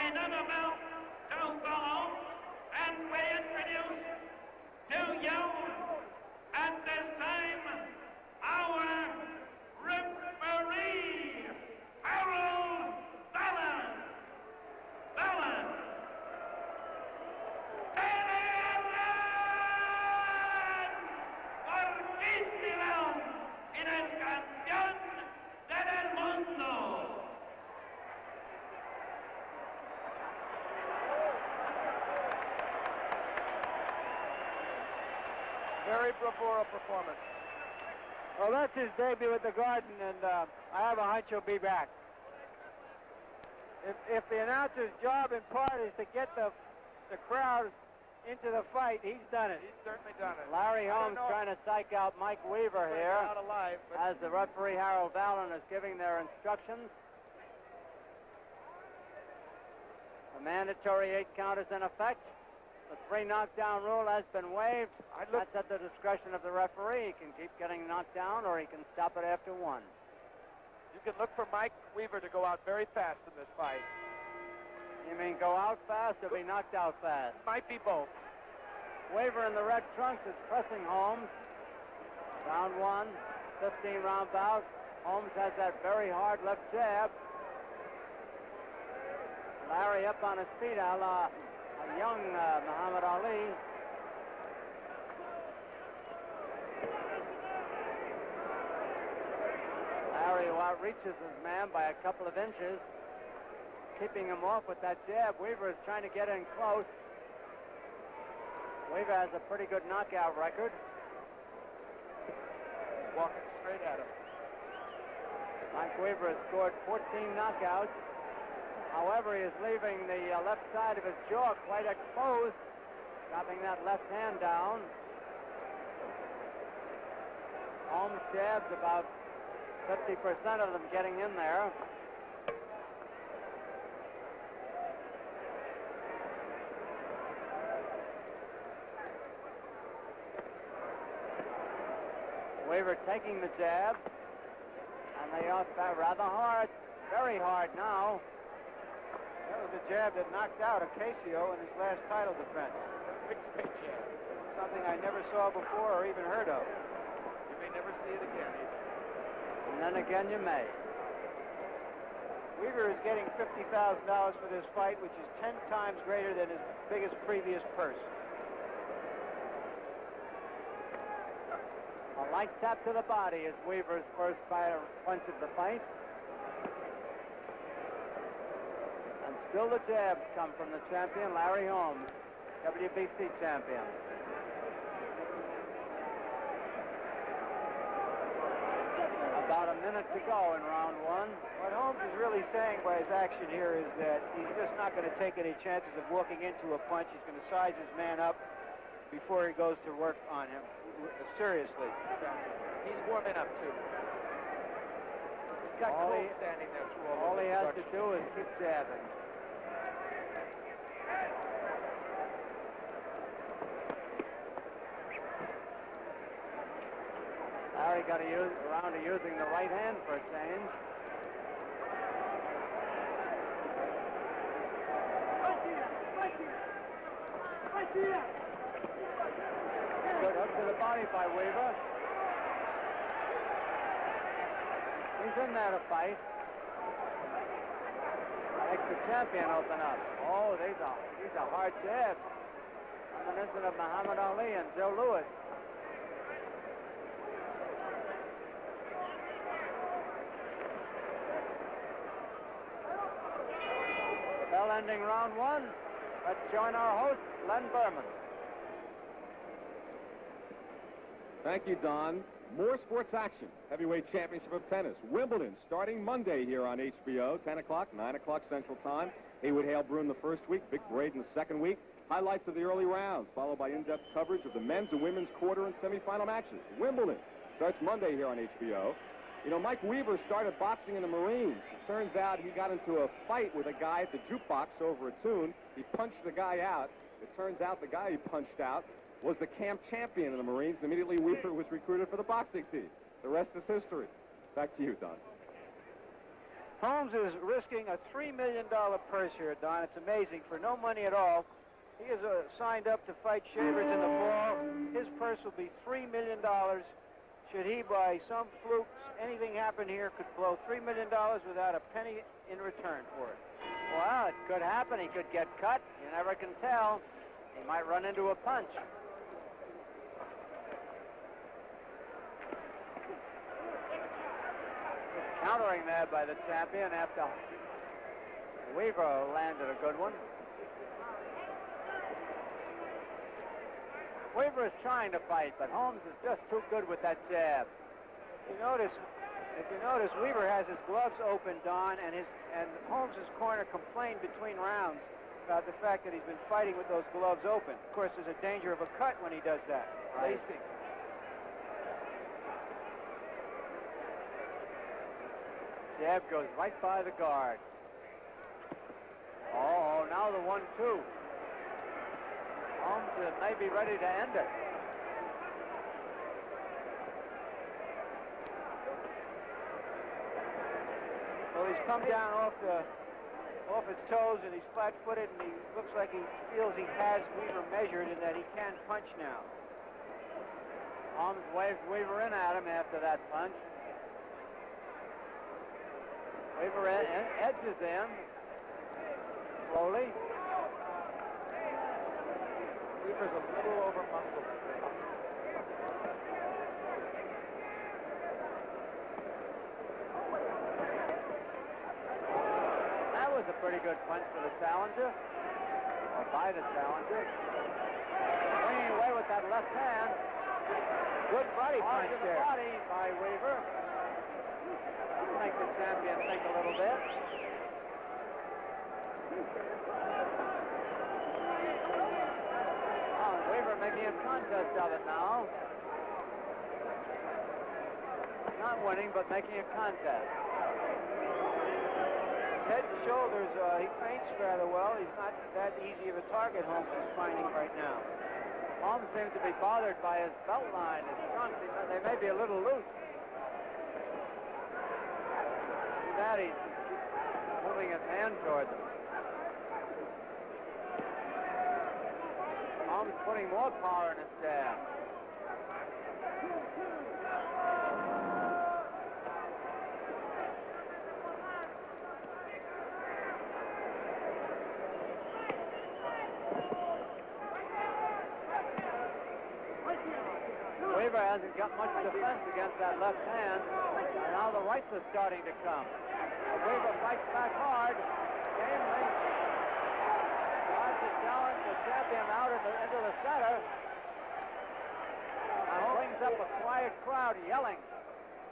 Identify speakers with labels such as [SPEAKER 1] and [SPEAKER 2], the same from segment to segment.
[SPEAKER 1] another bout to follow, and we introduce to you at this time our referee, Harold Balance. En el campeón del mundo.
[SPEAKER 2] Very bravura performance.
[SPEAKER 3] Well, that's his debut at the Garden, and I have a hunch he'll be back. If the announcer's job in part is to get the crowd into the fight, he's done it.
[SPEAKER 2] He's certainly done it.
[SPEAKER 3] Larry Holmes trying to psych out Mike Weaver here
[SPEAKER 2] out alive,
[SPEAKER 3] as the referee Harold Allen is giving their instructions. The mandatory 8 count is in effect. The 3 knockdown rule has been waived. That's at the discretion of the referee. He can keep getting knocked down or he can stop it after 1.
[SPEAKER 2] You can look for Mike Weaver to go out very fast in this fight.
[SPEAKER 3] You mean go out fast or be knocked out fast?
[SPEAKER 2] Might be both.
[SPEAKER 3] Weaver in the red trunks is pressing Holmes. Round 1, 15-round bout. Holmes has that very hard left jab. Larry up on his feet a la a young Muhammad Ali. Larry outreaches his man by a couple of inches, keeping him off with that jab. Weaver is trying to get in close. Weaver has a pretty good knockout record.
[SPEAKER 2] He's walking straight at him.
[SPEAKER 3] Mike Weaver has scored 14 knockouts. However, he is leaving the left side of his jaw quite exposed, dropping that left hand down. Holmes jabs about 50% of them getting in there. Weaver taking the jab, and they are rather hard, very hard now.
[SPEAKER 4] That was a jab that knocked out Ocasio in his last title defense.
[SPEAKER 2] Big jab.
[SPEAKER 4] Something I never saw before or even heard of.
[SPEAKER 2] You may never see it again either.
[SPEAKER 3] And then again you may.
[SPEAKER 4] Weaver is getting $50,000 for this fight, which is 10 times greater than his biggest previous purse.
[SPEAKER 3] A light tap to the body is Weaver's first punch of the fight. And still the jabs come from the champion, Larry Holmes, WBC champion. About a minute to go in round 1.
[SPEAKER 4] What Holmes is really saying by his action here is that he's just not going to take any chances of walking into a punch. He's going to size his man up before he goes to work on him seriously.
[SPEAKER 2] He's warming up too. He's got Cole standing there through
[SPEAKER 3] all he has to do is keep jabbing. Larry got around to using the right hand for a change. Good hook to the body by Weaver. He's in there to fight. Makes the champion open up. Oh, these are hard jabs. Reminiscent of Muhammad Ali and Joe Louis. Bell ending round 1. Let's join our host, Len Berman.
[SPEAKER 5] Thank you, Don. More sports action. Heavyweight Championship of Tennis. Wimbledon starting Monday here on HBO, 10 o'clock, 9 o'clock Central Time. Haywood Hale-Brew in the first week, Vic Braid in the second week. Highlights of the early rounds, followed by in-depth coverage of the men's and women's quarter and semifinal matches. Wimbledon starts Monday here on HBO. You know, Mike Weaver started boxing in the Marines. It turns out he got into a fight with a guy at the jukebox over a tune. He punched the guy out. It turns out the guy he punched out was the camp champion in the Marines. Immediately, Weaver was recruited for the boxing team. The rest is history. Back to you, Don.
[SPEAKER 4] Holmes is risking a $3 million purse here, Don. It's amazing. For no money at all, he is signed up to fight Shavers in the fall. His purse will be $3 million. Should he, by some fluke, anything happen here, could blow $3 million without a penny in return for it.
[SPEAKER 3] Well, it could happen. He could get cut. You never can tell. He might run into a punch. Countering there by the champion after Weaver landed a good one. Weaver is trying to fight, but Holmes is just too good with that jab.
[SPEAKER 4] If you notice, Weaver has his gloves open, Don, and Holmes's corner complained between rounds about the fact that he's been fighting with those gloves open. Of course, there's a danger of a cut when he does that.
[SPEAKER 3] Right.
[SPEAKER 4] Lacing.
[SPEAKER 3] Jab goes right by the guard. Oh, now the 1-2. Holmes may be ready to end it.
[SPEAKER 4] Well, he's come down off his toes, and he's flat-footed, and he looks like he feels he has Weaver measured and that he can punch now.
[SPEAKER 3] Holmes waves Weaver in at him after that punch. Weaver edges in slowly.
[SPEAKER 2] Weaver's a little over-muscled.
[SPEAKER 3] That was a pretty good punch for the challenger, or by the challenger. Swinging away with that left hand.
[SPEAKER 4] Good body
[SPEAKER 3] Hard
[SPEAKER 4] punch
[SPEAKER 3] to the
[SPEAKER 4] there.
[SPEAKER 3] body by Weaver. That'll make the champion think a little bit. Weaver making a contest of it now. Not winning, but making a contest.
[SPEAKER 4] Head and shoulders, he feints rather well. He's not that easy of a target, Holmes is finding right now.
[SPEAKER 3] Holmes seems to be bothered by his belt line. His trunks, they may be a little loose. See that? He's moving his hand toward them. Holmes putting more power in his jab. Weaver hasn't got much defense against that left hand, and now the rights are starting to come. Weaver fights back hard, gamely. Tries to challenge the champion out into the center. And brings up a quiet crowd yelling.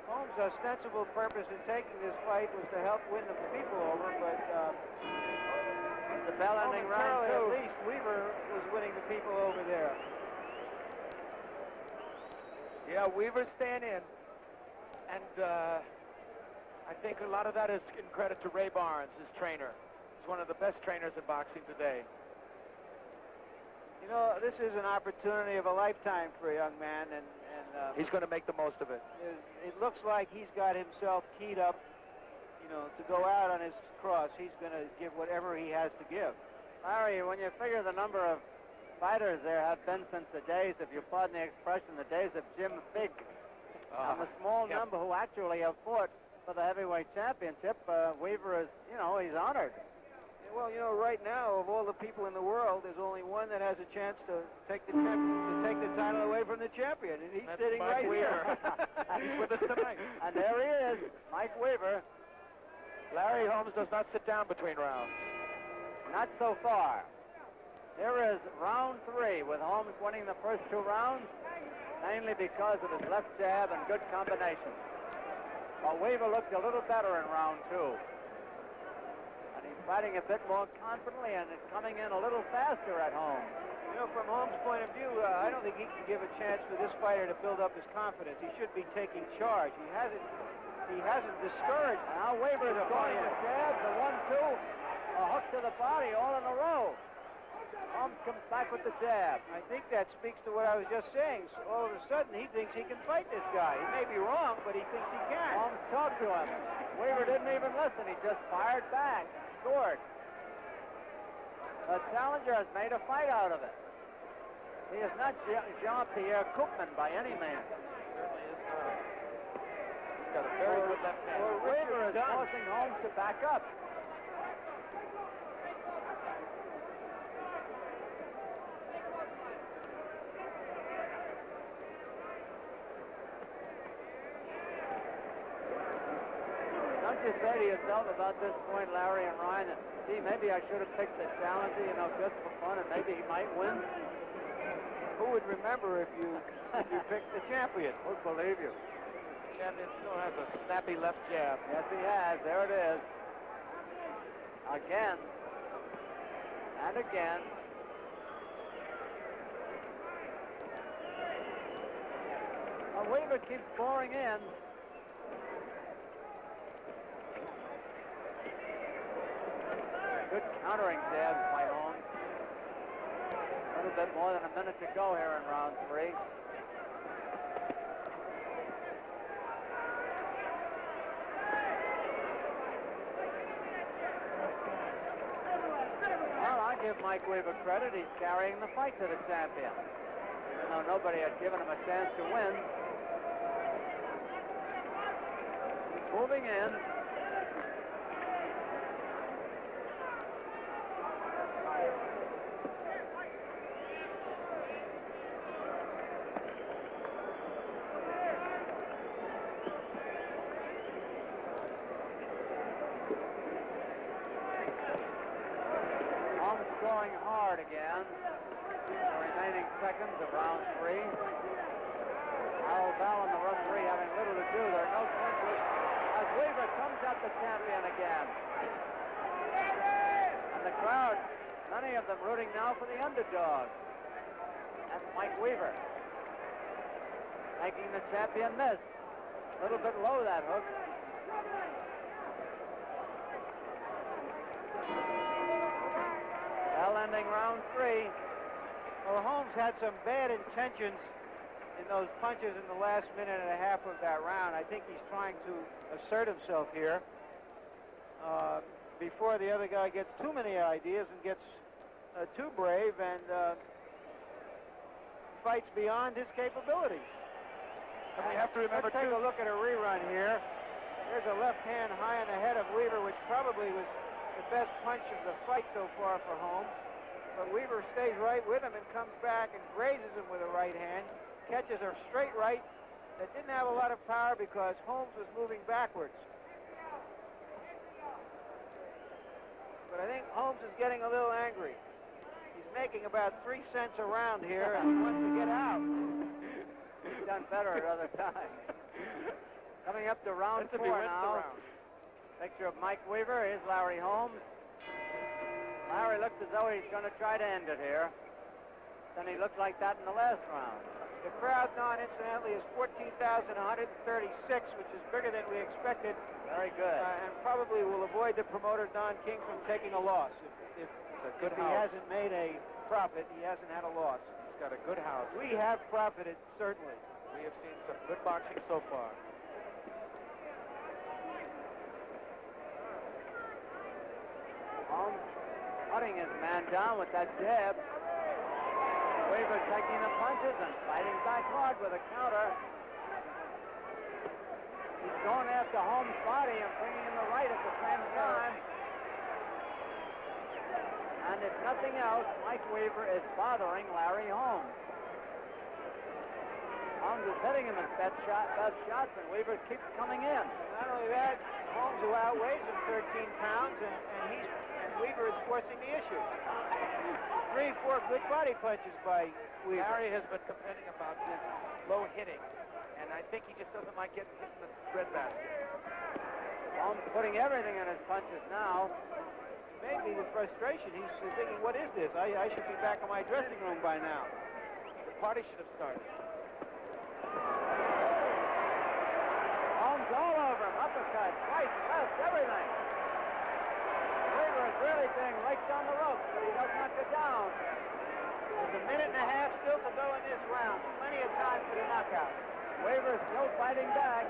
[SPEAKER 4] Holmes' ostensible purpose in taking this fight was to help win the people over, but
[SPEAKER 3] The bell ending round
[SPEAKER 4] momentarily, at
[SPEAKER 3] two.
[SPEAKER 4] least, Weaver was winning the people over there.
[SPEAKER 2] Yeah, Weaver's staying in. And I think a lot of that is in credit to Ray Barnes, his trainer. He's one of the best trainers in boxing today.
[SPEAKER 4] You know, this is an opportunity of a lifetime for a young man, and
[SPEAKER 2] He's going to make the most of it.
[SPEAKER 4] it looks like he's got himself keyed up, you know, to go out on his cross. He's going to give whatever he has to give.
[SPEAKER 3] Larry, when you figure the number of fighters there have been since the days, if you pardon the expression, the days of Jim Big, and the small
[SPEAKER 2] Yep.
[SPEAKER 3] number who actually have fought for the heavyweight championship, Weaver is, you know, he's honored.
[SPEAKER 4] Well, you know, right now, of all the people in the world, there's only one that has a chance to take the title away from the champion, and he's
[SPEAKER 2] That's
[SPEAKER 4] sitting
[SPEAKER 2] Mike
[SPEAKER 4] right
[SPEAKER 2] Weaver.
[SPEAKER 4] here.
[SPEAKER 2] He's with us tonight.
[SPEAKER 3] And there he is, Mike Weaver.
[SPEAKER 2] Larry Holmes does not sit down between rounds.
[SPEAKER 3] Not so far. Here is round 3, with Holmes winning the first 2 rounds, mainly because of his left jab and good combinations. But Weaver looked a little better in round 2. And he's fighting a bit more confidently and it's coming in a little faster at Holmes.
[SPEAKER 4] You know, from Holmes' point of view, I don't think he can give a chance for this fighter to build up his confidence. He should be taking charge. He hasn't discouraged.
[SPEAKER 3] Now Weaver is going with jabs, the 1-2, a hook to the body all in a row. Holmes comes back with the jab.
[SPEAKER 4] I think that speaks to what I was just saying. So all of a sudden, he thinks he can fight this guy. He may be wrong, but he thinks he can.
[SPEAKER 3] Holmes talked to him. Weaver didn't even listen. He just fired back. Scored. The challenger has made a fight out of it. He is not Jean-Pierre Koopman by any means.
[SPEAKER 2] Certainly is not. He's got a very good left hand.
[SPEAKER 3] Well, Weaver is forcing Holmes to back up. Don't you say to yourself about this point, Larry and Ryan, that, gee, maybe I should have picked the challenger, just for fun, and maybe he might win?
[SPEAKER 4] Who would remember if you picked the champion?
[SPEAKER 3] Who'd believe you?
[SPEAKER 2] The champion still has a snappy left jab.
[SPEAKER 3] Yes, he has. There it is. Again. And again. Well, Weaver keeps pouring in. Good countering jabs by Holmes. A little bit more than a minute to go here in round 3. Well, I give Mike Weaver credit. He's carrying the fight to the champion. Even though nobody had given him a chance to win. Moving in. Going hard again. The remaining seconds of round 3. Harold Bell and the referee having little to do. There are no clinches as Weaver comes at the champion again. And the crowd, many of them rooting now for the underdog. That's Mike Weaver. Making the champion miss. A little bit low, that hook. Ending round 3.
[SPEAKER 4] Well, Holmes had some bad intentions in those punches in the last minute and a half of that round. I think he's trying to assert himself here before the other guy gets too many ideas and gets too brave and fights beyond his capabilities.
[SPEAKER 2] And we have to remember,
[SPEAKER 4] Let's take a look at a rerun here. There's a left hand high on the head of Weaver, which probably was the best punch of the fight so far for Holmes. But Weaver stays right with him and comes back and grazes him with a right hand, catches a straight right that didn't have a lot of power because Holmes was moving backwards. But I think Holmes is getting a little angry. He's making about 3 cents a round here and he wants to get out.
[SPEAKER 3] He's done better at other times. Coming up to round 4 now. Picture of Mike Weaver. Here's Larry Holmes. Larry looks as though he's going to try to end it here. Then he looked like that in the last round.
[SPEAKER 4] The crowd now, incidentally, is 14,136, which is bigger than we expected.
[SPEAKER 3] Very good.
[SPEAKER 4] And probably will avoid the promoter, Don King, from taking a loss. If he hasn't made a profit, he hasn't had a loss.
[SPEAKER 2] He's got a good house.
[SPEAKER 4] We have profited, certainly.
[SPEAKER 2] We have seen some good boxing so far.
[SPEAKER 3] Holmes putting his man down with that jab. Weaver taking the punches and fighting back hard with a counter. He's going after Holmes' body and bringing in the right at the same time. And if nothing else, Mike Weaver is bothering Larry Holmes. Holmes is hitting him his best shots, and Weaver keeps coming in.
[SPEAKER 4] Not only that, Holmes, who outweighs him 13 pounds, and Weaver is forcing the issue. 3, 4 good body punches by Weaver.
[SPEAKER 2] Larry has been complaining about this low hitting, and I think he just doesn't like getting hit in the breadbasket.
[SPEAKER 3] Holmes putting everything in his punches now.
[SPEAKER 4] Maybe the frustration. He's thinking, what is this? I should be back in my dressing room by now.
[SPEAKER 2] The party should have started.
[SPEAKER 3] Holmes all over him. Uppercut, right, left, everything. Weaver is really being raked on the ropes, but he doesn't knocked it down. There's a minute and a half still to go in this round. Plenty of time for the knockout. Weaver still fighting back.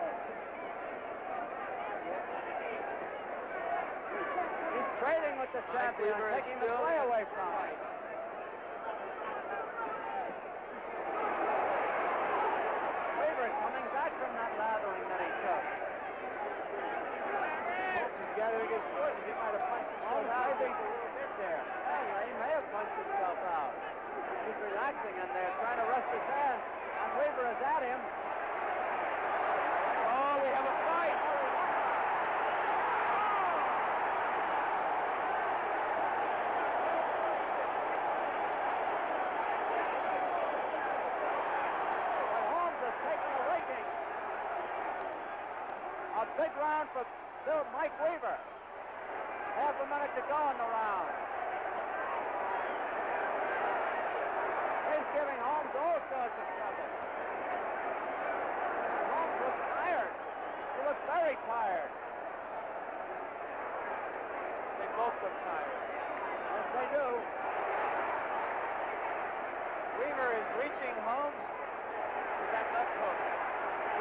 [SPEAKER 3] He's trading with the champion, taking the play away from him. Weaver coming back from that lathering that he took. Holmes is gathering his forces. He might have punched himself out. I think a little bit there. Yeah, he may have punched himself out. He's relaxing in there, trying to rest his hands. And Weaver is at him.
[SPEAKER 2] Oh, we have a fight.
[SPEAKER 3] But Holmes has taken a raking. A big round for Mike Weaver. Half a minute to go in the round. He's giving Holmes all sorts of trouble. Holmes looks tired. He looks very tired.
[SPEAKER 2] They both look tired.
[SPEAKER 3] Yes, they do.
[SPEAKER 2] Weaver is reaching Holmes with that left hook.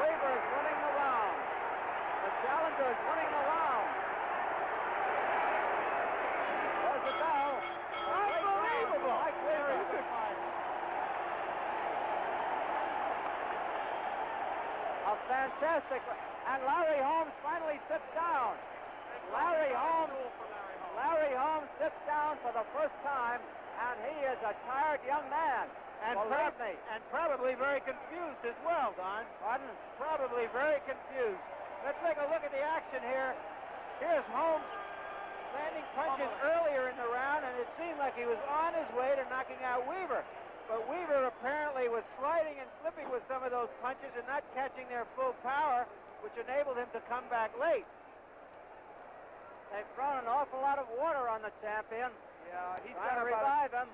[SPEAKER 3] Weaver is winning the round. The challenger is winning the round. There's the bell.
[SPEAKER 2] Unbelievable.
[SPEAKER 3] Mike Weaver. A fantastic. And Larry Holmes finally sits down. Larry Holmes sits down for the first time, and he is a tired young man.
[SPEAKER 4] And
[SPEAKER 3] Believe me.
[SPEAKER 4] probably very confused as well, Don.
[SPEAKER 3] Pardon?
[SPEAKER 4] Probably very confused. Let's take a look at the action here. Here's Holmes landing punches earlier in the round, and it seemed like he was on his way to knocking out Weaver. But Weaver apparently was sliding and slipping with some of those punches and not catching their full power, which enabled him to come back late.
[SPEAKER 3] They've thrown an awful lot of water on the champion.
[SPEAKER 2] Yeah, he's
[SPEAKER 3] Trying
[SPEAKER 2] got
[SPEAKER 3] to revive him.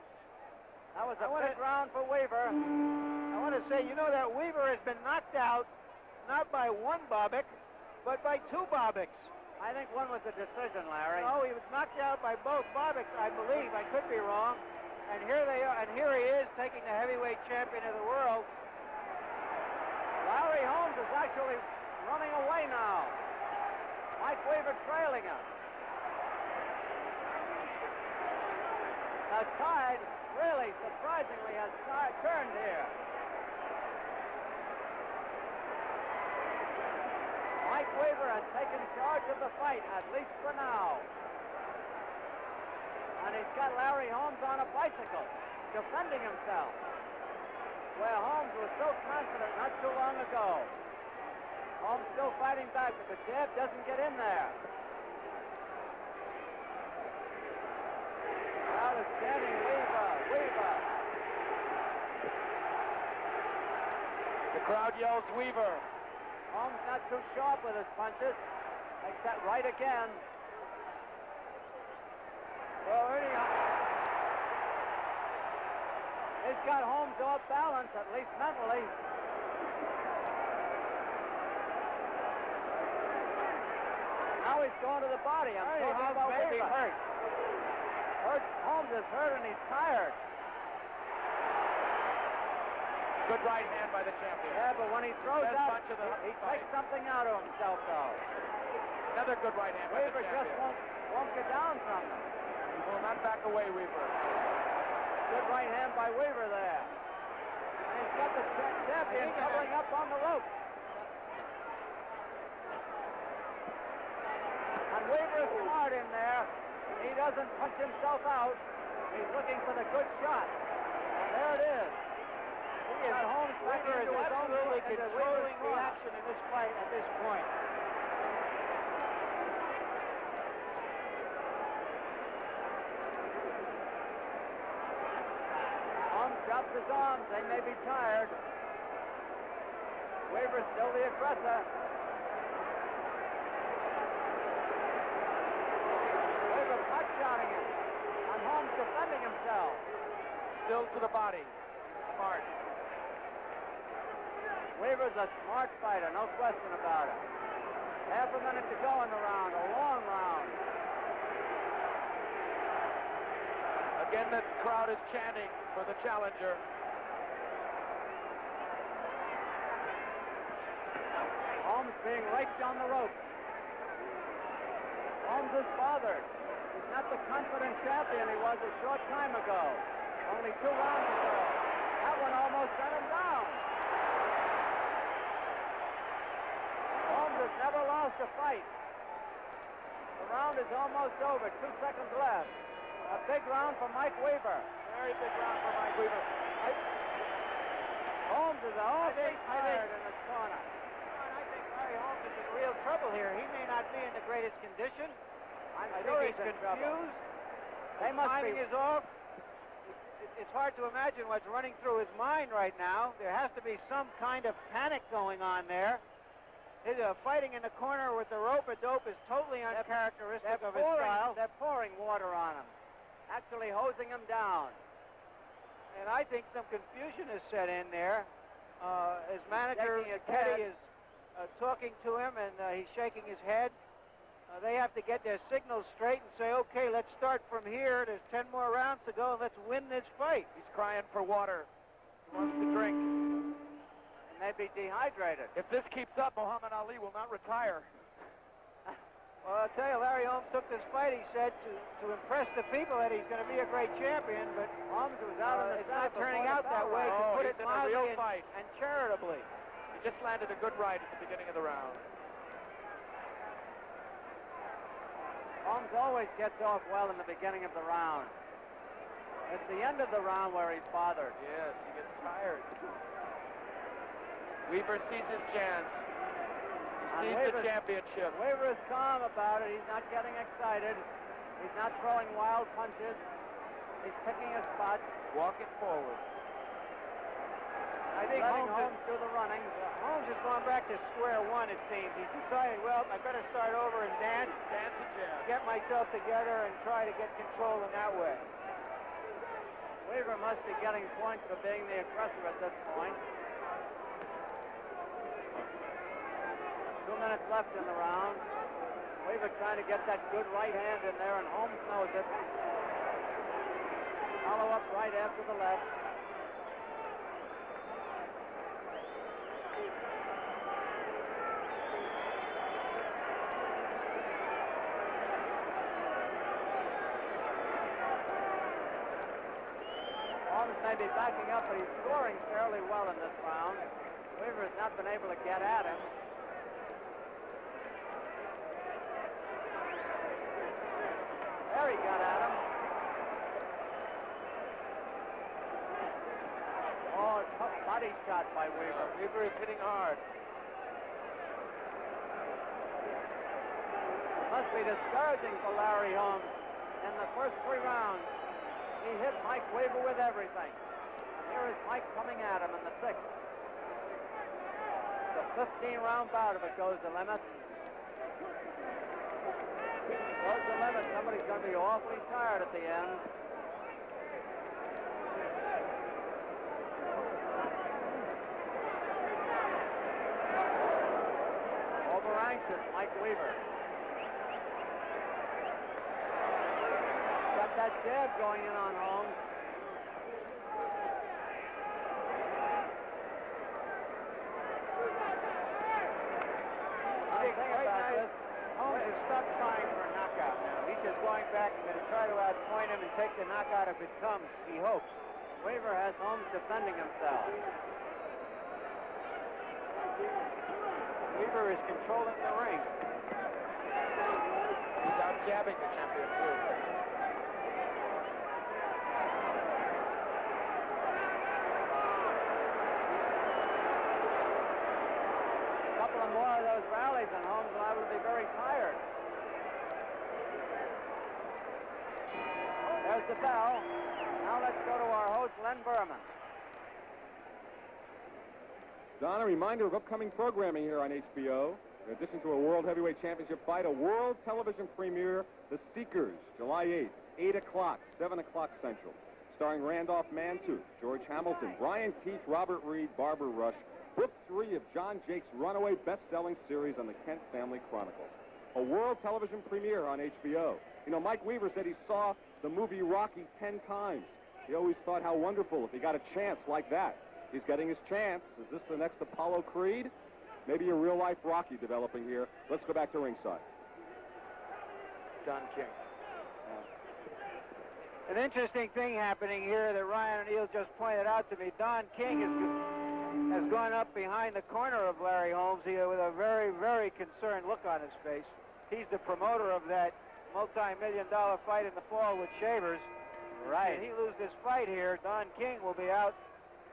[SPEAKER 3] That was a big round for Weaver.
[SPEAKER 4] I want to say, you know that Weaver has been knocked out, not by one Bobic, but by two Bobics.
[SPEAKER 3] I think one was a decision, Larry.
[SPEAKER 4] No, he was knocked out by both Bobics, I believe. I could be wrong. And here they are, and here he is taking the heavyweight champion of the world.
[SPEAKER 3] Larry Holmes is actually running away now. Mike Weaver trailing him. The tide really, surprisingly, has turned here. Mike Weaver has taken charge of the fight, at least for now. And he's got Larry Holmes on a bicycle, defending himself. Where Holmes was so confident not too long ago. Holmes still fighting back, but the jab doesn't get in there. Crowd is chanting, Weaver, Weaver.
[SPEAKER 2] The crowd yells Weaver.
[SPEAKER 3] Holmes not too sharp with his punches. Makes that right again. Well, he's got Holmes off balance, at least mentally. Now he's going to the body. I'm talking about Weaver.
[SPEAKER 2] Hurt.
[SPEAKER 3] Holmes is hurt and he's tired.
[SPEAKER 2] Good right hand by the champion.
[SPEAKER 3] Yeah, but when he throws
[SPEAKER 2] Best
[SPEAKER 3] out,
[SPEAKER 2] punch of the
[SPEAKER 3] he
[SPEAKER 2] fight.
[SPEAKER 3] takes something out of himself, though.
[SPEAKER 2] Another good right hand by the
[SPEAKER 3] Weaver just
[SPEAKER 2] champion.
[SPEAKER 3] won't get down from him.
[SPEAKER 2] He will not back away, Weaver.
[SPEAKER 3] Good right hand by Weaver there. And he's got the champion doubling up on the rope. And Weaver is smart in there. He doesn't punch himself out. He's looking for the good shot. And there it is. He is Holmes back
[SPEAKER 4] Weaver is
[SPEAKER 3] into his own
[SPEAKER 4] absolutely
[SPEAKER 3] into
[SPEAKER 4] controlling
[SPEAKER 3] Weaver's
[SPEAKER 4] the
[SPEAKER 3] corner.
[SPEAKER 4] action in this fight at this point.
[SPEAKER 3] Holmes drops his arms. They may be tired. Weaver's still the aggressor. Weaver pot-shotting him. And Holmes defending himself.
[SPEAKER 2] Still to the body. Smart.
[SPEAKER 3] Weaver's a smart fighter, no question about it. Half a minute to go in the round, a long round.
[SPEAKER 2] A Again, the crowd is chanting for the challenger.
[SPEAKER 3] Holmes being raked on the rope. Holmes is bothered. He's not the confident champion he was a short time ago. Only 2 rounds ago. That one almost sent him down. Holmes has never lost a fight. The round is almost over. 2 seconds left. A big round for Mike Weaver.
[SPEAKER 2] Very big round for Mike Weaver.
[SPEAKER 3] Holmes is awfully tired in the corner.
[SPEAKER 4] I think Larry Holmes is in real trouble here. He may not be in the greatest condition.
[SPEAKER 3] I
[SPEAKER 4] sure
[SPEAKER 3] think
[SPEAKER 4] he's
[SPEAKER 3] he's in trouble.
[SPEAKER 4] confused.
[SPEAKER 3] They must
[SPEAKER 4] Timing
[SPEAKER 3] be.
[SPEAKER 4] is off. It's hard to imagine what's running through his mind right now. There has to be some kind of panic going on there. His fighting in the corner with the rope-a-dope is totally uncharacteristic of his style.
[SPEAKER 3] They're pouring water on him, actually hosing him down.
[SPEAKER 4] And I think some confusion is set in there. His manager,
[SPEAKER 3] Shaking his
[SPEAKER 4] Teddy,
[SPEAKER 3] head.
[SPEAKER 4] is talking to him, and he's shaking his head. They have to get their signals straight and say, okay, let's start from here. There's 10 more rounds to go, and let's win this fight.
[SPEAKER 2] He's crying for water. He wants to drink.
[SPEAKER 3] He may be dehydrated.
[SPEAKER 2] If this keeps up, Muhammad Ali will not retire.
[SPEAKER 4] Well, I'll tell you, Larry Holmes took this fight, he said, to impress the people that he's going to be a great champion, but
[SPEAKER 3] Holmes was out in the
[SPEAKER 4] it's not
[SPEAKER 3] center
[SPEAKER 4] turning
[SPEAKER 3] before
[SPEAKER 4] out
[SPEAKER 3] the
[SPEAKER 4] that
[SPEAKER 3] bell
[SPEAKER 4] way,
[SPEAKER 3] rang.
[SPEAKER 4] to
[SPEAKER 2] Oh,
[SPEAKER 4] put
[SPEAKER 2] he's
[SPEAKER 4] it
[SPEAKER 2] in a real
[SPEAKER 4] mildly
[SPEAKER 2] fight.
[SPEAKER 4] and charitably.
[SPEAKER 2] He just landed a good right at the beginning of the round.
[SPEAKER 3] Holmes always gets off well in the beginning of the round. It's the end of the round where he's bothered.
[SPEAKER 2] Yes, he gets tired. Weaver sees his chance. He sees the championship.
[SPEAKER 3] Weaver is calm about it. He's not getting excited. He's not throwing wild punches. He's picking his spots.
[SPEAKER 2] Walking forward.
[SPEAKER 4] I think
[SPEAKER 3] Letting
[SPEAKER 4] Holmes
[SPEAKER 3] Holmes do the running.
[SPEAKER 4] Holmes has gone back to square one, it seems. He's decided, well, I better start over and dance,
[SPEAKER 2] Dance and jab.
[SPEAKER 4] get myself together, and try to get control in that way.
[SPEAKER 3] Weaver must be getting points for being the aggressor at this point. 2 minutes left in the round. Weaver trying to get that good right hand in there, and Holmes knows it. Follow up right after the left. Holmes may be backing up, but he's scoring fairly well in this round. Weaver has not been able to get at him. There he got at him. Oh, tough body shot by Weaver.
[SPEAKER 2] Weaver is hitting hard.
[SPEAKER 3] Must be discouraging for Larry Holmes. In the first 3 rounds, he hit Mike Weaver with everything. And here is Mike coming at him in the 6th. The 15-round bout if it goes the limit. Goes the limit. Somebody's going to be awfully tired at the end. Over anxious, Mike Weaver. Got that jab going in on Holmes.
[SPEAKER 4] I think
[SPEAKER 3] Think
[SPEAKER 4] right
[SPEAKER 3] about
[SPEAKER 4] now,
[SPEAKER 3] this.
[SPEAKER 4] Holmes has stopped trying for a knockout now. He's just going back and going to try to outpoint him and take the knockout if it comes, he hopes.
[SPEAKER 3] Weaver has Holmes defending himself.
[SPEAKER 4] Weaver is controlling the ring.
[SPEAKER 2] He's out jabbing the champion, too.
[SPEAKER 3] A couple of more of those rallies and Holmes will liable to be very tired. There's the bell. Now let's go to our host, Len Berman.
[SPEAKER 5] Don, a reminder of upcoming programming here on HBO. In addition to a World Heavyweight Championship fight, a world television premiere, The Seekers, July 8th, 8 o'clock, 7 o'clock Central. Starring Randolph Mantooth, George Hamilton, Brian Keith, Robert Reed, Barbara Rush. Book 3 of John Jake's runaway best-selling series on the Kent Family Chronicles. A world television premiere on HBO. You know, Mike Weaver said he saw the movie Rocky 10 times. He always thought how wonderful if he got a chance like that. He's getting his chance. Is this the next Apollo Creed? Maybe a real-life Rocky developing here. Let's go back to ringside.
[SPEAKER 2] Don King.
[SPEAKER 4] An interesting thing happening here that Ryan O'Neal just pointed out to me. Don King has gone up behind the corner of Larry Holmes here with a very, very concerned look on his face. He's the promoter of that multi-million-dollar fight in the fall with Shavers.
[SPEAKER 3] Right.
[SPEAKER 4] If he loses this fight here, Don King will be out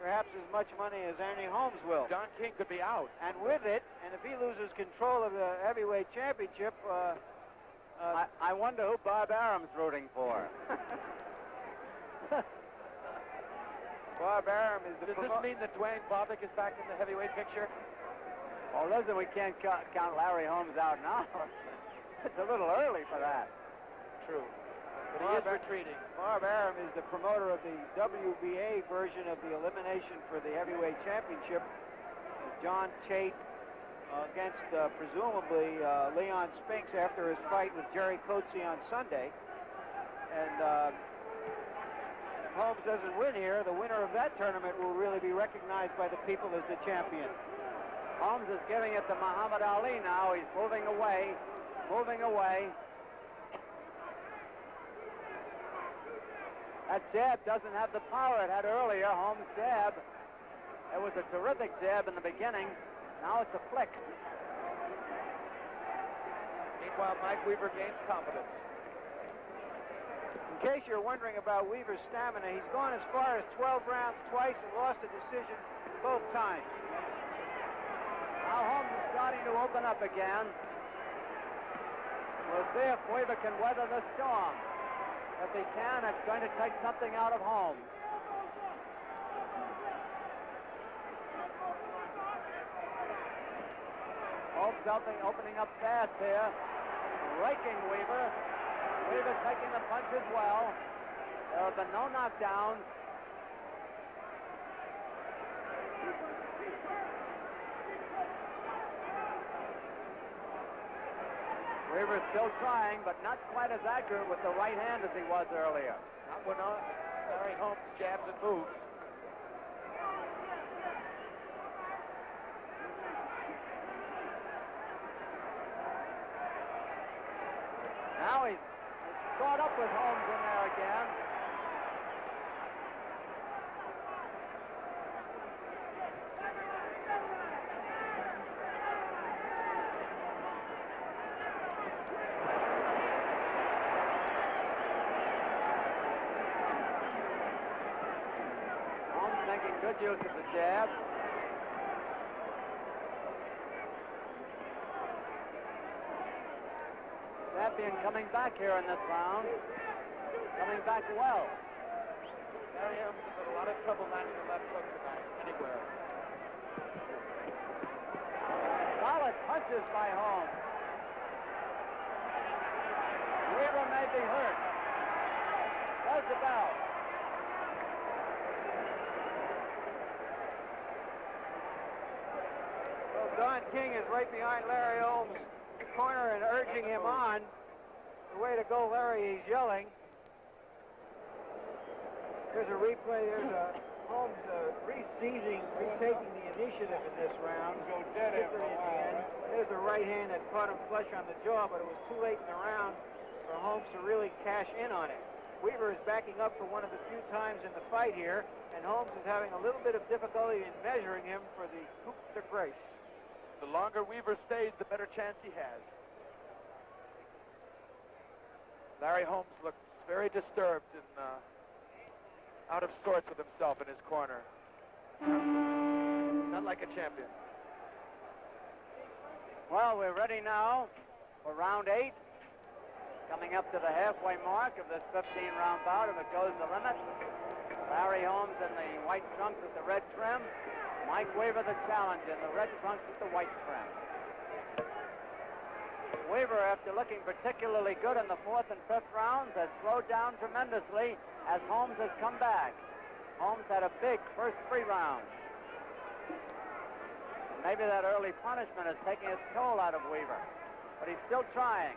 [SPEAKER 4] perhaps as much money as Ernie Holmes will.
[SPEAKER 2] Don King could be out.
[SPEAKER 4] And with it, and if he loses control of the heavyweight championship,
[SPEAKER 3] I wonder who Bob Arum's rooting for.
[SPEAKER 4] Bob Arum is the
[SPEAKER 2] Does this mean that Dwayne Bobbitt is back in the heavyweight picture?
[SPEAKER 3] Oh, listen, we can't count Larry Holmes out now. It's a little early for that.
[SPEAKER 2] True. But he is retreating.
[SPEAKER 4] Bob Arum is the promoter of the WBA version of the elimination for the heavyweight championship. John Tate against presumably Leon Spinks after his fight with Jerry Coetzee on Sunday. And if Holmes doesn't win here, the winner of that tournament will really be recognized by the people as the champion.
[SPEAKER 3] Holmes is giving it to Muhammad Ali now. He's moving away, moving away. That jab doesn't have the power it had earlier. Holmes' jab. It was a terrific jab in the beginning. Now it's a flick.
[SPEAKER 2] Meanwhile, Mike Weaver gains confidence.
[SPEAKER 4] In case you're wondering about Weaver's stamina, he's gone as far as 12 rounds twice and lost a decision both times.
[SPEAKER 3] Now Holmes is starting to open up again. We'll see if Weaver can weather the storm. If he can, it's going to take something out of Holmes. Holmes opening up fast here. Raking Weaver. Weaver taking the punch as well. There have been no knockdowns. Weaver's still trying, but not quite as accurate with the right hand as he was earlier.
[SPEAKER 2] Not when Larry Holmes jabs and moves.
[SPEAKER 3] Now he's caught up with Holmes in there again. Holmes making good use of the jab. Champion coming back here in this round. Coming back well.
[SPEAKER 2] Larry Holmes has had a lot of trouble landing the left hook tonight, anywhere.
[SPEAKER 3] Solid punches by Holmes. Weaver may be hurt. There's the bell.
[SPEAKER 4] Well, Don King is right behind Larry Holmes' corner and urging him on. The way to go, Larry, he's yelling. There's a replay. There's Holmes retaking the initiative in this round. Particularly at the end. There's a right hand that caught him flush on the jaw, but it was too late in the round for Holmes to really cash in on it. Weaver is backing up for one of the few times in the fight here, and Holmes is having a little bit of difficulty in measuring him for the coup de grace.
[SPEAKER 2] The longer Weaver stays, the better chance he has. Larry Holmes looks very disturbed and out of sorts with himself in his corner. Not like a champion.
[SPEAKER 3] Well, we're ready now for round 8. Coming up to the halfway mark of this 15-round bout, if it goes the limit. Larry Holmes in the white trunks with the red trim. Mike Weaver, the challenger, in the red trunks with the white trim. Weaver, after looking particularly good in the 4th and 5th rounds, has slowed down tremendously as Holmes has come back. Holmes had a big first 3 rounds. And maybe that early punishment is taking its toll out of Weaver, but he's still trying.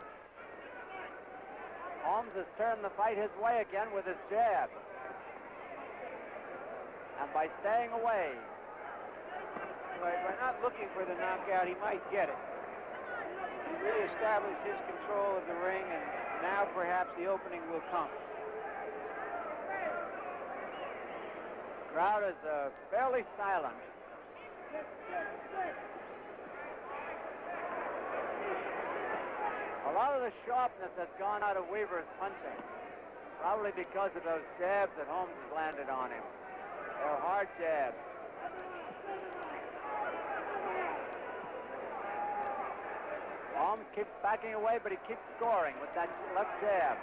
[SPEAKER 3] Holmes has turned the fight his way again with his jab. And by staying away.
[SPEAKER 4] By not looking for the knockout, he might get it. He really established his control of the ring, and now perhaps the opening will come.
[SPEAKER 3] Crowd is fairly silent. A lot of the sharpness has gone out of Weaver's punching, probably because of those jabs that Holmes has landed on him. They're hard jabs. Holmes keeps backing away, but he keeps scoring with that left jab.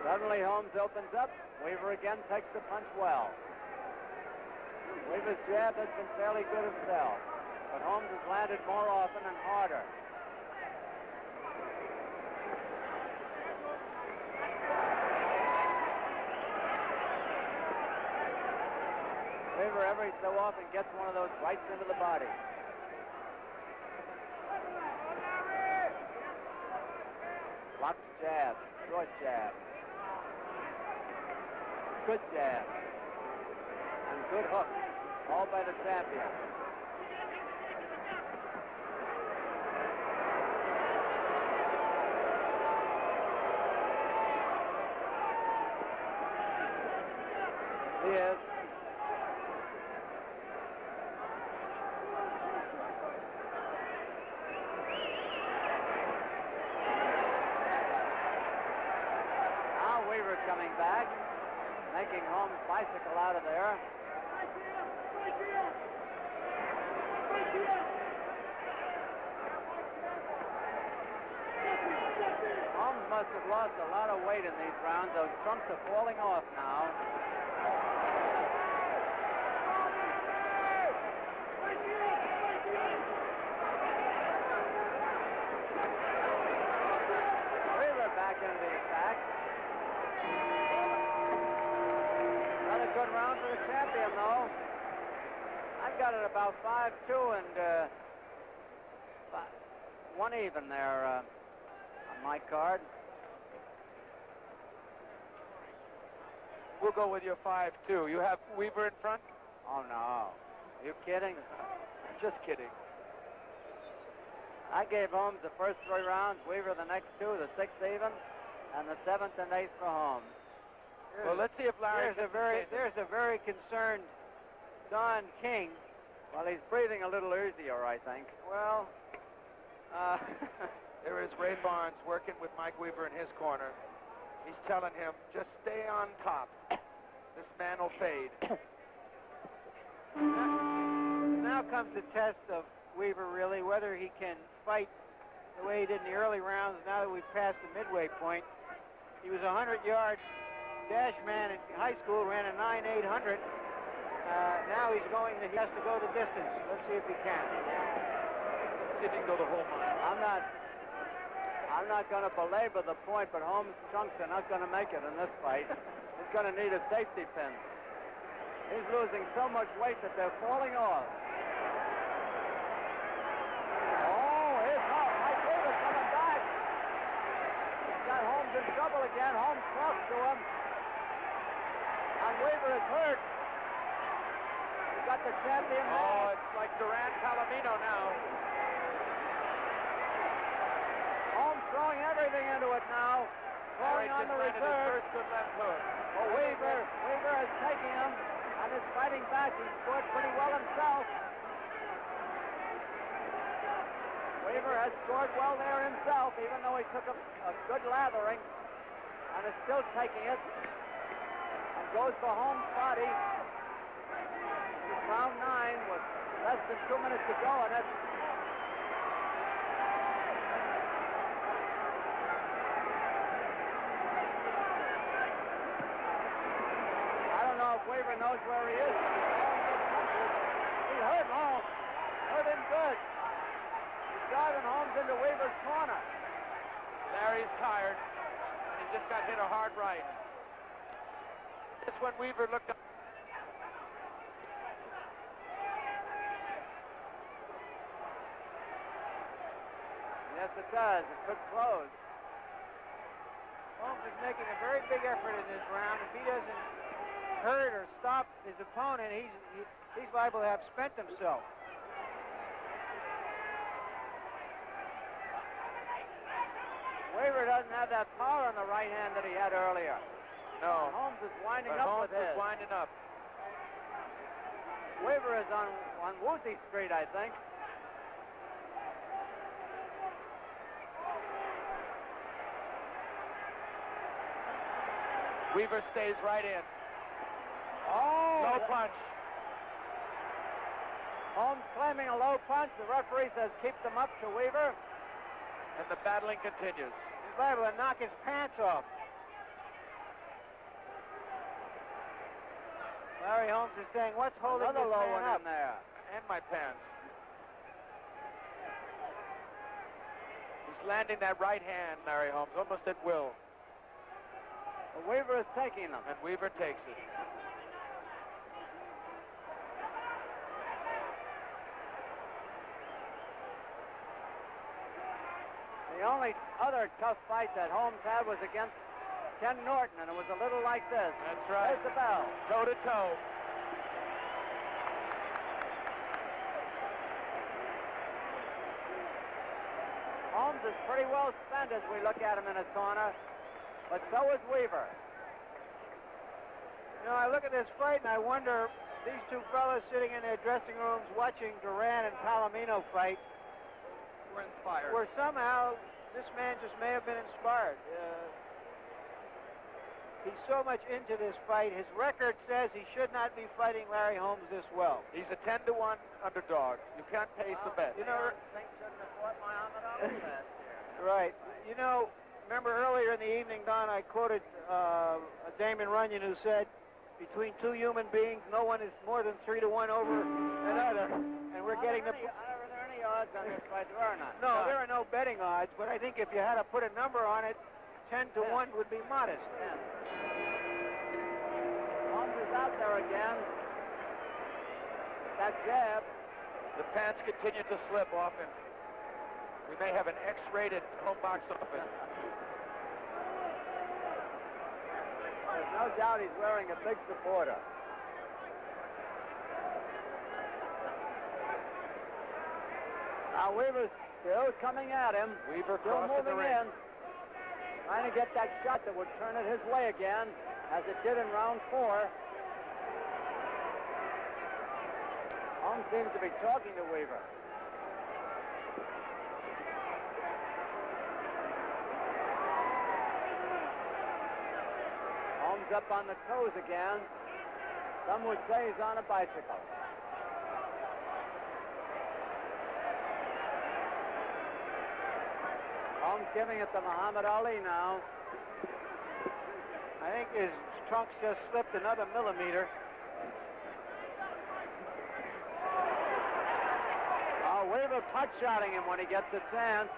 [SPEAKER 3] Suddenly Holmes opens up. Weaver again takes the punch well. Weaver's jab has been fairly good himself, but Holmes has landed more often and harder. Weaver every so often gets one of those rights into the body. Blocks jab, short jab. Good jab. And good hook, all by the champion. He is. Now Weaver coming back, making Holmes bicycle out of there. Holmes must have lost a lot of weight in these rounds. Those trunks are falling off now. Weaver back into the attack. Another good round for the champion, though. I've got it about 5-2 and one even there on my card.
[SPEAKER 2] We'll go with your 5-2. You have Weaver in front?
[SPEAKER 3] Oh, no. Are you kidding?
[SPEAKER 2] Just kidding.
[SPEAKER 3] I gave Holmes the first 3 rounds, Weaver the next 2, the 6th even, and the 7th and 8th for Holmes.
[SPEAKER 2] Well, let's see if Larry
[SPEAKER 4] There's a very concerned Don King.
[SPEAKER 3] Well, he's breathing a little easier, I think.
[SPEAKER 4] Well,
[SPEAKER 2] there is Ray Barnes working with Mike Weaver in his corner. He's telling him, just stay on top. This man will fade.
[SPEAKER 4] now comes the test of Weaver, really, whether he can fight the way he did in the early rounds now that we've passed the midway point. He was a 100-yard dash man in high school, ran a 9.800. Now he has to go the distance. Let's see if he can.
[SPEAKER 2] See if he can go the whole mile.
[SPEAKER 3] I'm not going to belabor the point, but Holmes' trunks are not going to make it in this fight. He's going to need a safety pin. He's losing so much weight that they're falling off. Oh, here's Mike Weaver coming back. He's got Holmes in trouble again. Holmes talks to him. And Weaver is hurt. He's got the champion there.
[SPEAKER 2] Oh, it's like Duran Palomino now.
[SPEAKER 3] Holmes throwing everything into it now. Throwing on the reserve.
[SPEAKER 2] First good left hook.
[SPEAKER 3] Oh, Weaver is taking him and is fighting back. He scored pretty well himself. Weaver has scored well there himself, even though he took a good lathering, and is still taking it. And goes for Holmes' body. Round 9 with less than 2 minutes to go in it. Weaver knows where he is. He hurt Holmes. Hurt him good. He's driving Holmes into Weaver's corner.
[SPEAKER 2] Larry's tired. He's just got hit a hard right. This one Weaver looked up.
[SPEAKER 3] Yes, it does. It could close.
[SPEAKER 4] Holmes is making a very big effort in this round. If he doesn't hurt or stop his opponent, he's liable to have spent himself.
[SPEAKER 3] Weaver doesn't have that power on the right hand that he had earlier.
[SPEAKER 2] No.
[SPEAKER 3] Holmes is winding
[SPEAKER 2] But
[SPEAKER 3] up
[SPEAKER 2] Holmes
[SPEAKER 3] with his.
[SPEAKER 2] is winding up.
[SPEAKER 3] Weaver is on Woozy Street, I think.
[SPEAKER 2] Weaver stays right in.
[SPEAKER 3] Oh!
[SPEAKER 2] Low punch.
[SPEAKER 3] Holmes claiming a low punch. The referee says keep them up to Weaver.
[SPEAKER 2] And the battling continues.
[SPEAKER 4] He's liable to knock his pants off. Larry Holmes is saying, what's holding
[SPEAKER 3] Another
[SPEAKER 4] this
[SPEAKER 3] low
[SPEAKER 4] man
[SPEAKER 3] one
[SPEAKER 4] up?
[SPEAKER 3] in there.
[SPEAKER 2] And my pants. He's landing that right hand, Larry Holmes, almost at will.
[SPEAKER 3] But Weaver is taking them.
[SPEAKER 2] And Weaver takes it.
[SPEAKER 3] The only other tough fight that Holmes had was against Ken Norton, and it was a little like this.
[SPEAKER 2] That's right.
[SPEAKER 3] There's the bell.
[SPEAKER 2] Toe to toe.
[SPEAKER 3] Holmes is pretty well spent as we look at him in his corner, but so is Weaver.
[SPEAKER 4] You know, I look at this fight and I wonder, these two fellas sitting in their dressing rooms watching Duran and Palomino fight,
[SPEAKER 2] We're inspired.
[SPEAKER 4] where somehow this man just may have been inspired. He's so much into this fight. His record says he should not be fighting Larry Holmes this well.
[SPEAKER 2] He's a 10-1 underdog. You can't pace the bet.
[SPEAKER 4] You know,
[SPEAKER 3] shouldn't have fought Muhammad Ali last year.
[SPEAKER 4] right. You know, remember earlier in the evening, Don, I quoted Damon Runyon, who said, between two human beings, no one is more than 3-1 over another. And we're getting the...
[SPEAKER 3] Are there any odds on this fight? There are none.
[SPEAKER 4] No, there are no betting odds, but I think if you had to put a number on it, 10-1 would be modest.
[SPEAKER 3] Holmes is out there again. That jab.
[SPEAKER 2] The pants continue to slip off him. We may have an X-rated home box office.
[SPEAKER 3] There's no doubt he's wearing a big supporter. Now Weaver's still coming at him.
[SPEAKER 2] Weaver
[SPEAKER 3] Still
[SPEAKER 2] crossing the
[SPEAKER 3] moving
[SPEAKER 2] ring.
[SPEAKER 3] in. Trying to get that shot that would turn it his way again, as it did in round 4. Holmes seems to be talking to Weaver. Holmes up on the toes again. Some would say he's on a bicycle. Holmes giving it to Muhammad Ali now.
[SPEAKER 4] I think his trunks just slipped another millimeter.
[SPEAKER 3] Weaver pot-shotting him when he gets a chance.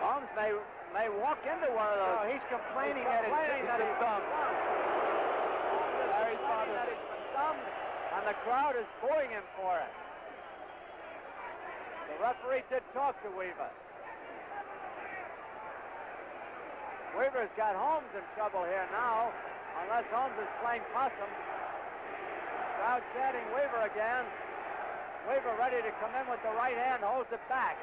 [SPEAKER 3] Holmes may walk into one of those.
[SPEAKER 4] Oh, he's complaining that he's been thumbed.
[SPEAKER 3] Larry's father that he's been thumbed, and the crowd is booing him for it. The referee did talk to Weaver. Weaver's got Holmes in trouble here now, unless Holmes is playing possum. Crowd chanting Weaver again. Weaver ready to come in with the right hand, holds it back.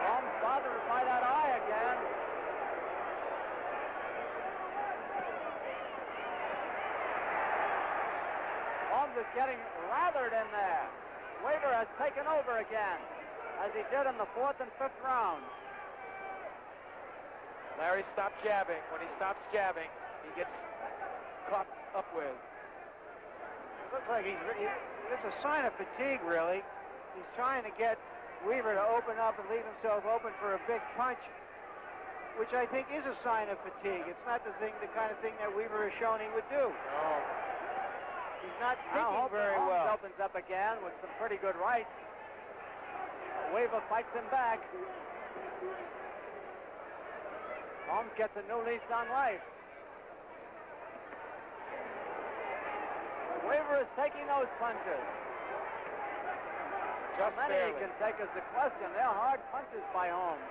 [SPEAKER 3] Holmes bothered by that eye again. Holmes is getting lathered in there. Weaver has taken over again, as he did in the 4th and 5th rounds.
[SPEAKER 2] Larry stopped jabbing. When he stops jabbing, he gets caught up with.
[SPEAKER 4] Looks like it's a sign of fatigue, really. He's trying to get Weaver to open up and leave himself open for a big punch, which I think is a sign of fatigue. It's not the kind of thing that Weaver has shown he would do.
[SPEAKER 2] No.
[SPEAKER 4] He's not
[SPEAKER 3] Now
[SPEAKER 4] thinking very
[SPEAKER 3] Holmes
[SPEAKER 4] well.
[SPEAKER 3] opens up again with some pretty good rights. Weaver fights him back. Holmes gets a new lease on life. Weaver is taking those punches.
[SPEAKER 2] Just
[SPEAKER 3] How many
[SPEAKER 2] barely.
[SPEAKER 3] he can take is the question. They're hard punches by Holmes.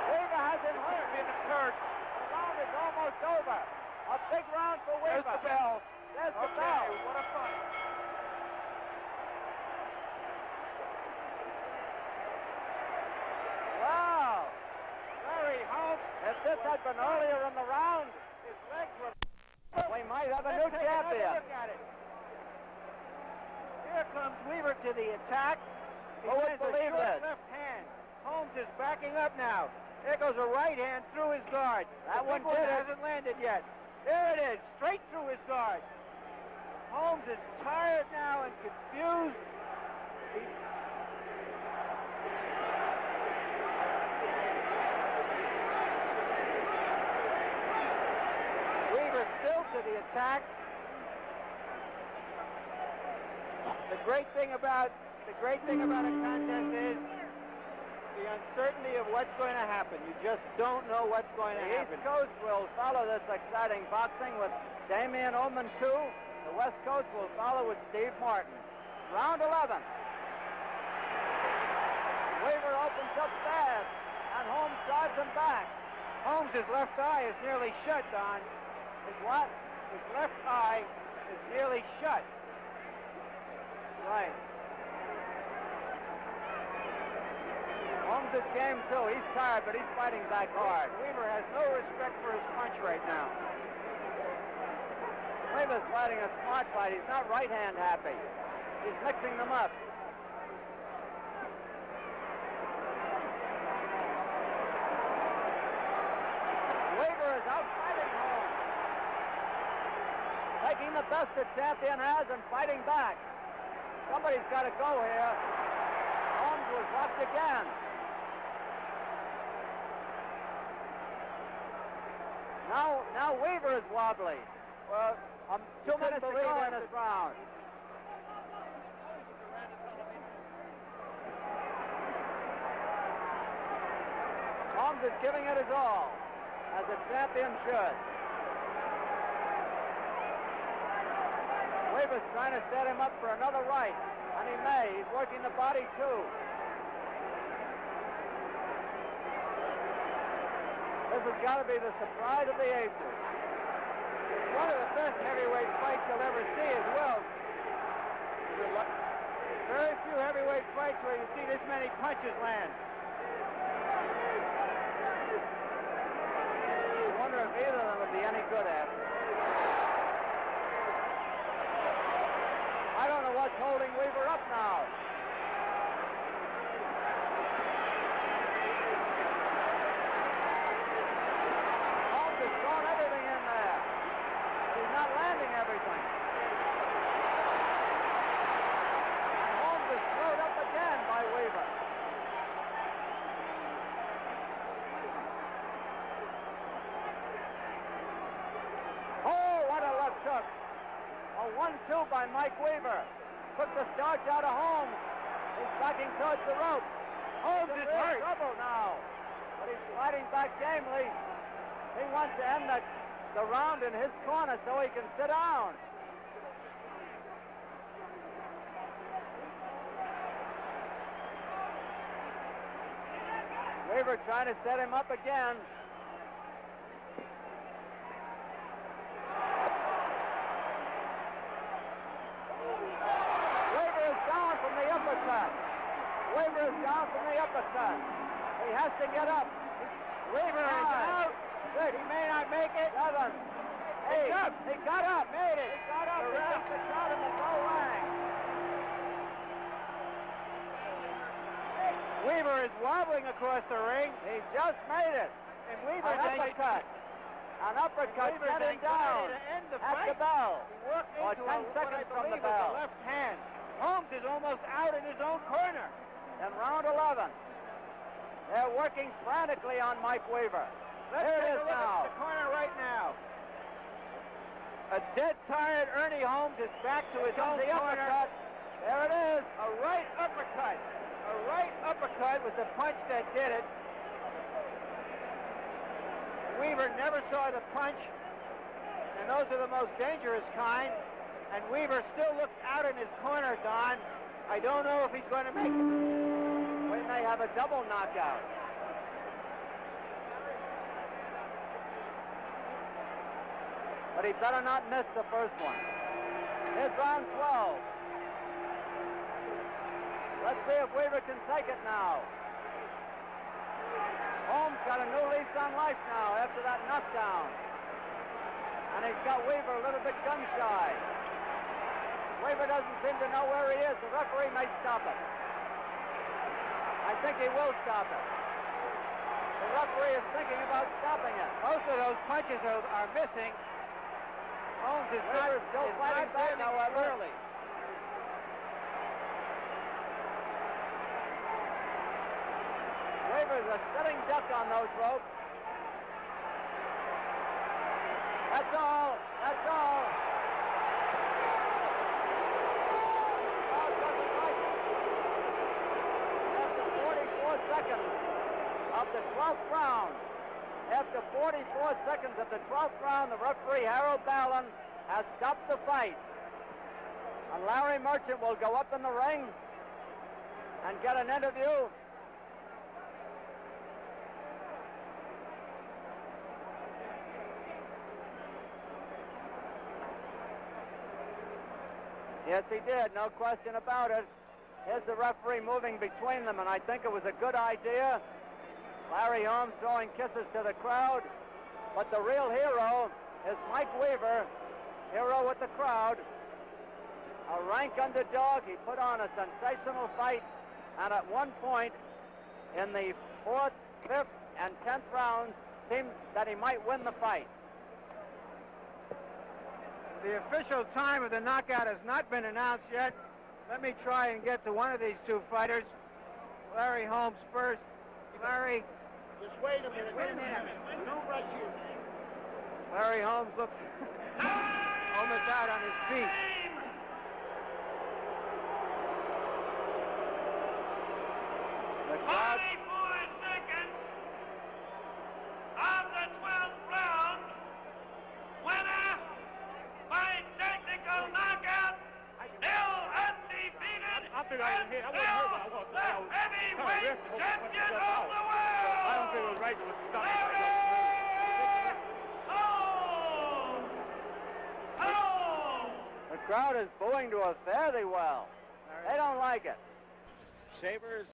[SPEAKER 3] Weaver has him hurt. The round is almost over. A big round for Weaver.
[SPEAKER 2] There's the bell.
[SPEAKER 3] There's the
[SPEAKER 2] Okay,
[SPEAKER 3] bell.
[SPEAKER 2] what a fight.
[SPEAKER 3] Wow.
[SPEAKER 4] Larry Holmes.
[SPEAKER 3] If this had been earlier in the round,
[SPEAKER 4] His legs were...
[SPEAKER 3] we might have a
[SPEAKER 4] Let's
[SPEAKER 3] new
[SPEAKER 4] take another
[SPEAKER 3] champion.
[SPEAKER 4] look at it. Here comes Weaver to the attack. He
[SPEAKER 3] Who would
[SPEAKER 4] lands a
[SPEAKER 3] believe
[SPEAKER 4] short
[SPEAKER 3] this?
[SPEAKER 4] left hand. Holmes is backing up now. There goes a right hand through his guard.
[SPEAKER 3] That
[SPEAKER 4] The big
[SPEAKER 3] one did it.
[SPEAKER 4] hasn't landed yet. There it is, straight through his guard. Holmes is tired now and confused. Weaver still to the attack. The great thing about a contest is the uncertainty of what's going to happen. You just don't know what's going to
[SPEAKER 3] The
[SPEAKER 4] happen.
[SPEAKER 3] East Coast will follow this exciting boxing with Damian Ullman 2. The West Coast will follow with Steve Martin. Round 11. Weaver opens up fast, and Holmes drives him back.
[SPEAKER 4] Holmes' left eye is nearly shut, Don.
[SPEAKER 3] His what?
[SPEAKER 4] His left eye is nearly shut.
[SPEAKER 3] Right. Holmes is game too. He's tired, but he's fighting back hard.
[SPEAKER 4] Weaver has no respect for his punch right now.
[SPEAKER 3] Weaver's fighting a smart fight. He's not right-hand happy. He's mixing them up. Weaver is out fighting Holmes. Taking the best the champion has and fighting back. Somebody's got to go here. Holmes was rocked again. Now Weaver is wobbly.
[SPEAKER 4] Well,
[SPEAKER 3] 2 minutes to go in this round. Holmes is giving it his all, as a champion should. Weaver's trying to set him up for another right, and he may. He's working the body, too. This has got to be the surprise of the ages.
[SPEAKER 4] one of the best heavyweight fights you'll ever see as well. Very few heavyweight fights where you see this many punches land.
[SPEAKER 3] I wonder if either of them would be any good at it. I don't know what's holding Weaver up now. Holmes has thrown everything in there. He's not landing everything. And Holmes is slowed up again by Weaver. Oh, what a left hook. A 1-2 by Mike Weaver. Took the starch out of Holmes. He's backing towards the rope. Holmes is hurt. Trouble now. But he's fighting back gamely. He wants to end the round in his corner so he can sit down. Weaver trying to set him up again. Weaver is down from the uppercut. Weaver is down from the uppercut. He has to get up.
[SPEAKER 4] Weaver is out. Good, he may not make it.
[SPEAKER 3] 7, 8. He got up.
[SPEAKER 4] Made it.
[SPEAKER 3] He got up. He took the shot and the bell rang.
[SPEAKER 4] Weaver is wobbling across the ring.
[SPEAKER 3] He just made it.
[SPEAKER 4] And Weaver's
[SPEAKER 3] An uppercut. An uppercut
[SPEAKER 4] Weaver's
[SPEAKER 3] sent him down
[SPEAKER 4] to end the
[SPEAKER 3] at
[SPEAKER 4] fight.
[SPEAKER 3] the bell.
[SPEAKER 4] Worked
[SPEAKER 3] Or
[SPEAKER 4] into
[SPEAKER 3] 10 seconds from the bell.
[SPEAKER 4] left hand. Holmes is almost out in his own corner.
[SPEAKER 3] In round 11. They're working frantically on Mike Weaver.
[SPEAKER 4] Let's
[SPEAKER 3] There it
[SPEAKER 4] take
[SPEAKER 3] is
[SPEAKER 4] a look
[SPEAKER 3] now.
[SPEAKER 4] at the corner right now. A dead tired Ernie Holmes is back to his own
[SPEAKER 3] The
[SPEAKER 4] corner.
[SPEAKER 3] uppercut. There it is.
[SPEAKER 4] A right uppercut. A right uppercut was the punch that did it. Weaver never saw the punch, and those are the most dangerous kind. And Weaver still looks out in his corner, Don. I don't know if he's going to make it.
[SPEAKER 3] We may have a double knockout. But he better not miss the first one. Here's round 12. Let's see if Weaver can take it now. Holmes got a new lease on life now after that knockdown. And he's got Weaver a little bit gun-shy. Weaver doesn't seem to know where he is. The referee may stop it. I think he will stop it. The referee is thinking about stopping it.
[SPEAKER 4] Most of those punches are missing. Holmes is
[SPEAKER 3] Weaver still fighting back,
[SPEAKER 4] landing
[SPEAKER 3] however.
[SPEAKER 4] clearly.
[SPEAKER 3] Weaver's a sitting duck on those ropes. That's all. That's all. Crowd doesn't like it. After 44 seconds of the 12th round, after 44 seconds of the 12th round, the referee, Harold Ballon, has stopped the fight. And Larry Merchant will go up in the ring and get an interview. Yes, he did, no question about it. Here's the referee moving between them, and I think it was a good idea. Larry Holmes throwing kisses to the crowd, but the real hero is Mike Weaver, hero with the crowd. A rank underdog. He put on a sensational fight, and at one point in the 4th, 5th, and 10th rounds, seemed that he might win the fight.
[SPEAKER 4] The official time of the knockout has not been announced yet. Let me try and get to one of these two fighters. Larry Holmes first. Larry.
[SPEAKER 6] Just wait a minute. Wait a minute. Don't rush here.
[SPEAKER 4] Larry Holmes looks almost out on his feet.
[SPEAKER 3] The crowd
[SPEAKER 1] 44 seconds of the 12th round. Winner by technical knockout. Still undefeated.
[SPEAKER 6] I think I can hit. I wasn't hurt, but I was.
[SPEAKER 1] The heavyweight champion of the world.
[SPEAKER 6] I don't think it was right to stop.
[SPEAKER 1] Larry Holmes. Holmes.
[SPEAKER 3] The crowd is booing to us fairly well. They don't like it.
[SPEAKER 6] Shavers